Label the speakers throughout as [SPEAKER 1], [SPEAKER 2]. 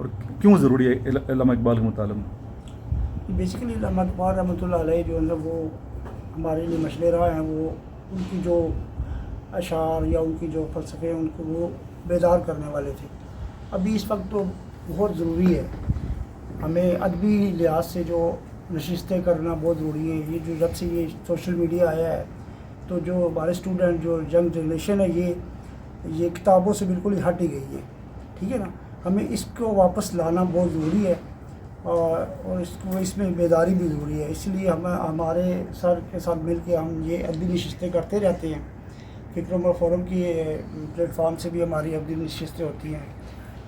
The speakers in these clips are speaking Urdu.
[SPEAKER 1] اور کیوں ضروری ہے علامہ اقبال کا مطالعہ؟
[SPEAKER 2] بیسیکلی علامہ اقبال رحمۃ اللہ علیہ جو ہے وہ ہمارے لیے مشعل راہ ہیں. وہ ان کی جو اشعار یا ان کی جو فلسفے ہیں ان کو وہ بیدار کرنے والے تھے. ابھی اس وقت تو بہت ضروری ہے ہمیں ادبی لحاظ سے جو نشستیں کرنا بہت ضروری ہے. یہ جو جب سے یہ سوشل میڈیا آیا ہے تو جو ہمارے اسٹوڈنٹ جو ینگ جنریشن ہے یہ کتابوں سے بالکل ہی ہٹ ہی گئی ہے. ٹھیک ہے نا, ہمیں اس کو واپس لانا بہت ضروری ہے اور اس میں بیداری بھی ضروری ہے. اس لیے ہمارے سر کے ساتھ مل کے ہم یہ ادبی نشستیں کرتے رہتے ہیں. فکر عمر فورم کی پلیٹ فارم سے بھی ہماری ادبی نشستیں ہوتی ہیں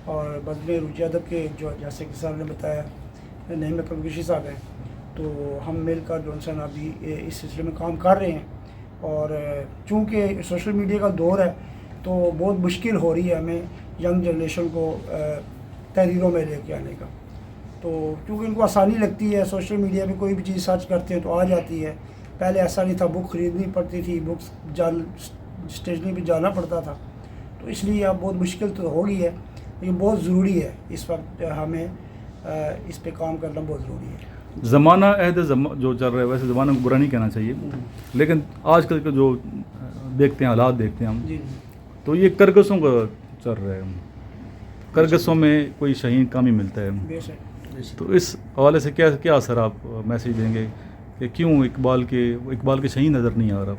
[SPEAKER 2] اور بزم رجوع ادب کے جو جیسے کہ صاحب نے بتایا نعیم اکرم کشی صاحب ہیں, تو ہم مل کر جو ہے ابھی اس سلسلے میں کام کر رہے ہیں. اور چونکہ سوشل میڈیا کا دور ہے تو بہت مشکل ہو رہی ہے ہمیں ینگ جنریشن کو تحریروں میں لے کے آنے کا. تو کیونکہ ان کو آسانی لگتی ہے, سوشل میڈیا پہ کوئی بھی چیز سرچ کرتے ہیں تو آ جاتی ہے. پہلے ایسا نہیں تھا, بک خریدنی پڑتی تھی, بکس اسٹیشنری پہ جانا پڑتا تھا. تو اس لیے اب بہت مشکل تو ہو گئی ہے, لیکن بہت ضروری ہے اس وقت ہمیں اس پہ کام کرنا بہت ضروری ہے.
[SPEAKER 1] زمانہ عہد جو چل رہا ہے ویسے زمانہ کو برا نہیں کہنا چاہیے, لیکن آج کل کے جو دیکھتے ہیں حالات دیکھتے ہیں ہم,
[SPEAKER 2] جی
[SPEAKER 1] تو یہ کرگسوں کا چل رہا ہے. کرگسوں میں کوئی شہین کام ہی ملتا ہے.
[SPEAKER 2] بے شک.
[SPEAKER 1] تو اس حوالے سے کیا اثر آپ میسیج دیں گے کہ کیوں اقبال کے شہین نظر نہیں آ رہا؟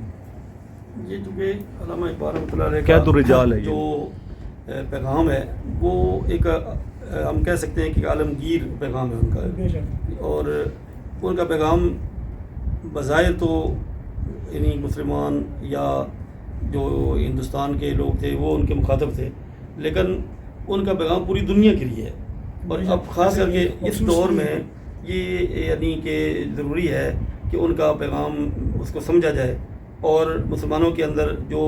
[SPEAKER 3] یہ چونکہ علامہ اقبال رحمۃ اللہ علیہ
[SPEAKER 1] کیا
[SPEAKER 3] کا
[SPEAKER 1] تو رجال ہے
[SPEAKER 3] جو پیغام ہے وہ ایک ہم کہہ سکتے ہیں کہ عالمگیر پیغام ہے ان کا.
[SPEAKER 2] بے شک.
[SPEAKER 3] اور ان کا پیغام بظاہر تو یعنی مسلمان یا جو ہندوستان کے لوگ تھے وہ ان کے مخاطب تھے, لیکن ان کا پیغام پوری دنیا کے لیے ہے. اور اب خاص کر کے اس دور میں یہ یعنی کہ ضروری ہے کہ ان کا پیغام اس کو سمجھا جائے اور مسلمانوں کے اندر جو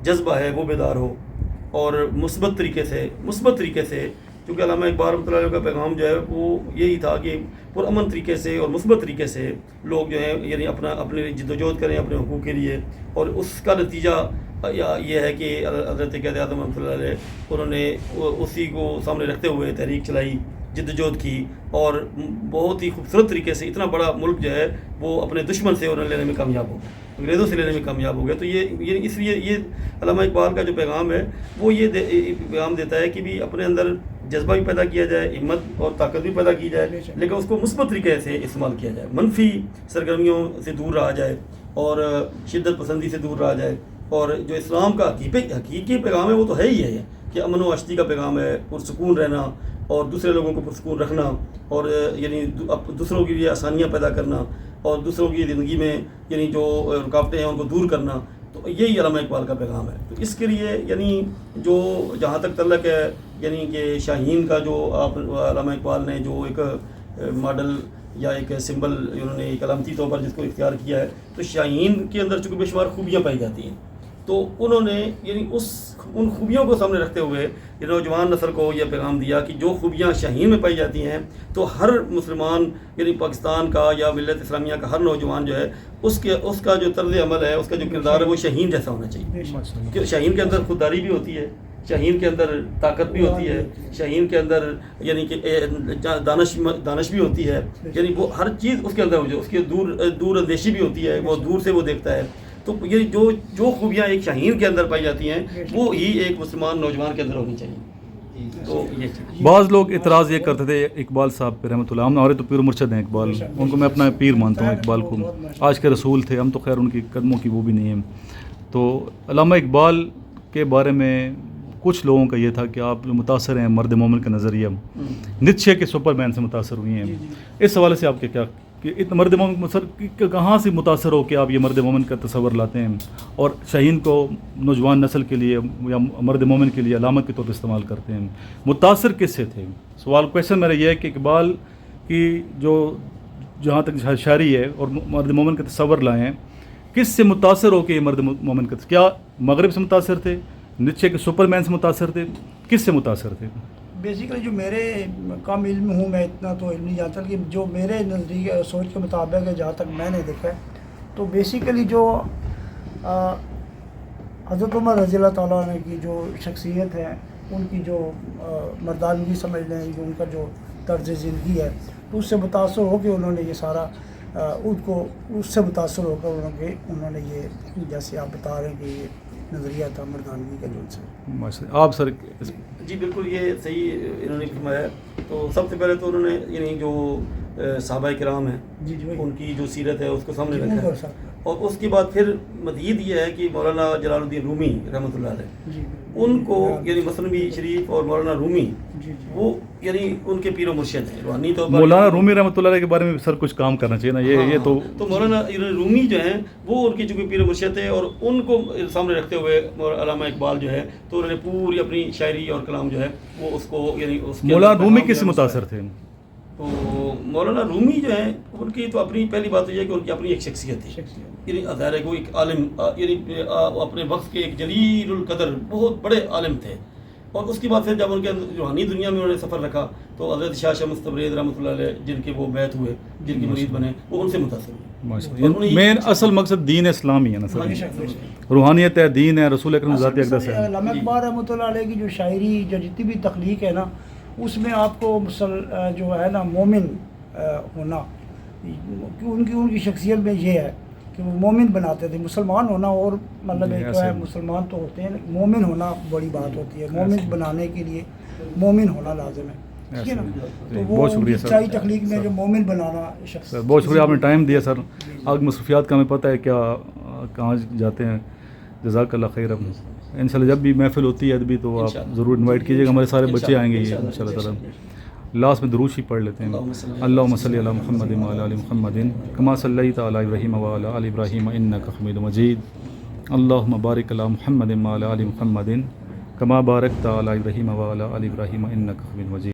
[SPEAKER 3] جذبہ ہے وہ بیدار ہو اور مثبت طریقے سے کیونکہ علامہ اقبال رحمۃ اللہ علیہ کا پیغام جو ہے وہ یہی تھا کہ پرامن طریقے سے اور مثبت طریقے سے لوگ جو ہیں یعنی اپنے جد و جہد کریں اپنے حقوق کے لیے. اور اس کا نتیجہ یہ ہے کہ حضرت قائد اعظم رحمۃ اللہ علیہ انہوں نے اسی کو سامنے رکھتے ہوئے تحریک چلائی, جد و جہد کی, اور بہت ہی خوبصورت طریقے سے اتنا بڑا ملک جو ہے وہ اپنے دشمن سے انہوں لینے میں کامیاب ہو گیا, انگریزوں سے لینے میں کامیاب ہو گیا. تو یہ اس لیے یہ علامہ اقبال کا جو پیغام ہے وہ یہ پیغام دیتا ہے کہ بھی اپنے اندر جذبہ بھی پیدا کیا جائے, ہمت اور طاقت بھی پیدا کی جائے, لیکن اس کو مثبت طریقے سے استعمال کیا جائے, منفی سرگرمیوں سے دور رہا جائے اور شدت پسندی سے دور رہا جائے. اور جو اسلام کا حقیقی پیغام ہے وہ تو ہے ہی ہے کہ امن و اشتی کا پیغام ہے, پرسکون رہنا اور دوسرے لوگوں کو پرسکون رکھنا اور یعنی دوسروں کے لیے آسانیاں پیدا کرنا اور دوسروں کی زندگی میں یعنی جو رکاوٹیں ہیں ان کو دور کرنا. تو یہی علامہ اقبال کا پیغام ہے. تو اس کے لیے یعنی جو جہاں تک تعلق ہے یعنی کہ شاہین کا جو آپ علامہ اقبال نے جو ایک ماڈل یا ایک سمبل انہوں نے ایک علامتی طور پر جس کو اختیار کیا ہے, تو شاہین کے اندر چونکہ بے شمار خوبیاں پائی جاتی ہیں, تو انہوں نے یعنی ان خوبیوں کو سامنے رکھتے ہوئے یہ نوجوان نسل کو یہ پیغام دیا کہ جو خوبیاں شاہین میں پائی جاتی ہیں تو ہر مسلمان یعنی پاکستان کا یا ملت اسلامیہ کا ہر نوجوان جو ہے اس کا جو طرز عمل ہے, اس کا جو کردار ہے وہ شاہین جیسا ہونا چاہیے. کہ شاہین کے اندر خودداری بھی ہوتی ہے, شاہین کے اندر طاقت بھی ہوتی ہے, شاہین کے اندر یعنی کہ دانش بھی ہوتی ہے, یعنی وہ ہر چیز اس کے اندر ہو جائے, اس کی دور اندیشی بھی ہوتی ہے, وہ دور سے وہ دیکھتا ہے. تو یہ جو خوبیاں ایک شاہین کے اندر پائی جاتی ہیں وہ ہی ایک مسلمان نوجوان کے اندر ہونی چاہیے. تو یہ
[SPEAKER 1] بعض لوگ اعتراض یہ کرتے تھے اقبال صاحب پہ رحمۃ اللہ, ہمارے تو پیر مرشد ہیں اقبال, ان کو میں اپنا پیر مانتا ہوں اقبال کو, آج کے رسول تھے, ہم تو خیر ان کی قدموں کی وہ بھی نہیں ہیں. تو علامہ اقبال کے بارے میں کچھ لوگوں کا یہ تھا کہ آپ جو متاثر ہیں مرد مومن کا نظریہ نیتشے کے سپر مین سے متاثر ہوئی ہیں. اس حوالے سے آپ کے کیا کہ مرد مومن کہاں سے متاثر ہو کہ آپ یہ مرد مومن کا تصور لاتے ہیں اور شاہین کو نوجوان نسل کے لیے یا مرد مومن کے لیے علامت کے طور پر استعمال کرتے ہیں؟ متاثر کس سے تھے؟ کویشچن میرا یہ ہے کہ اقبال کی جو جہاں تک شاعری ہے اور مرد مومن کا تصور لائے ہیں, کس سے متاثر ہو کہ یہ مرد مومن کا, کیا مغرب سے متاثر تھے, نیچے کے سپر مین سے متاثر تھے, کس سے متاثر تھے؟
[SPEAKER 2] بیسیکلی جو میرے کم علم ہوں, میں اتنا تو علم نہیں جانتا, لیکن جو میرے نزدیک سوچ کے مطابق ہے, جہاں تک میں نے دیکھا ہے, تو بیسیکلی جو حضرت عمر رضی اللہ تعالیٰ عنہ کی جو شخصیت ہے ان کی جو مردانگی سمجھ لیں، جو ان کا جو طرز زندگی ہے، تو اس سے متاثر ہو کے انہوں نے یہ سارا ان کو اس سے متاثر ہو کر انہوں نے یہ جیسے آپ بتا رہے ہیں کہ یہ نظریہ تھا مردانگی کا جو ان سے.
[SPEAKER 1] ماشاء اللہ. آپ سر
[SPEAKER 3] جی بالکل یہ صحیح انہوں نے فرمایا. تو سب سے پہلے تو انہوں نے یعنی جو صحابہ کرام ہیں
[SPEAKER 2] جی جی
[SPEAKER 3] ان کی جو سیرت ہے اس کو سامنے
[SPEAKER 2] ان
[SPEAKER 3] رکھا
[SPEAKER 2] کو
[SPEAKER 3] ہے،
[SPEAKER 2] ساتھ میں.
[SPEAKER 3] اور اس کے بعد پھر مزید یہ ہے کہ مولانا جلال الدین رومی رحمۃ اللہ علیہ
[SPEAKER 2] جی
[SPEAKER 3] ان کو یعنی مثنوی شریف اور مولانا رومی
[SPEAKER 2] جی جی
[SPEAKER 3] وہ یعنی ان کے پیر و مرشد ہیں روحانی طور پر.
[SPEAKER 1] مولانا رومی رحمۃ اللہ علیہ کے بارے میں سر کچھ کام کرنا چاہیے نا. یہ
[SPEAKER 3] تو مولانا رومی جو ہیں وہ ان کی چونکہ پیر و مرشد ہے، اور ان کو سامنے رکھتے ہوئے علامہ اقبال جو ہے تو انہوں نے پوری اپنی شاعری اور کلام جو ہے وہ اس کو یعنی اس کے
[SPEAKER 1] مولانا
[SPEAKER 3] اندر
[SPEAKER 1] رومی
[SPEAKER 3] پیغام
[SPEAKER 1] کس
[SPEAKER 3] جو
[SPEAKER 1] سے
[SPEAKER 3] ہے
[SPEAKER 1] متاثر تھے؟
[SPEAKER 3] تو مولانا رومی جو ہیں ان کی تو اپنی پہلی بات یہ ہے کہ ان کی اپنی ایک شخصیت تھی.
[SPEAKER 2] شخصیت.
[SPEAKER 3] یعنی ظاہر ہے کہ وہ ایک عالم یعنی اپنے وقت کے ایک جلیل القدر بہت بڑے عالم تھے. اور اس کے بعد پھر جب ان کے روحانی دنیا میں انہوں نے سفر رکھا تو حضرت شاہ شمس تبریز رحمۃ اللہ علیہ جن کے وہ بیعت ہوئے، جن کے مرید بنے، وہ ان سے متاثر ہوئے.
[SPEAKER 1] مین اصل مقصد دین اسلام ہی ہے نا سر. روحانیت ہے، دین ہے، رسول اکرم ذات اقدس ہے.
[SPEAKER 2] علامہ اقبال رحمۃ اللہ علیہ کی جو شاعری جو جتنی بھی تخلیق ہے نا، اس میں آپ کو جو ہے نا مومن ہونا، ان کی شخصیت میں یہ ہے کہ وہ مومن بناتے تھے. مسلمان ہونا اور مطلب ایک جو ہے مسلمان تو ہوتے ہیں، مومن ہونا بڑی بات ہوتی ہے. مومن بنانے کے لیے مومن ہونا لازم ہے. ٹھیک ہے نا. تو وہ
[SPEAKER 1] بہت شکریہ سر.
[SPEAKER 2] سچائی تخلیق میں جو مومن بنانا شخص.
[SPEAKER 1] سر بہت شکریہ، آپ نے ٹائم دیا سر. آگ مصروفیات کا ہمیں پتہ ہے کیا کہاں جاتے ہیں. جزاک اللہ خیر. ان شاء اللہ جب بھی محفل ہوتی ہے ادبی تو آپ ضرور انوائٹ کیجیے گا. ہمارے سارے بچے آئیں گے ان شاء اللہ تعالیٰ. لاسٹ میں دروش ہی پڑھ لیتے ہیں. اللہم صلی علی محمد وعلی آل محمد کما صلیت علی ابراہیم وعلی آل ابراہیم انک حمید مجید. اللہم بارک علی محمد وعلی آل محمد کما بارکت علی ابراہیم وعلی آل ابراہیم انک حمید مجید.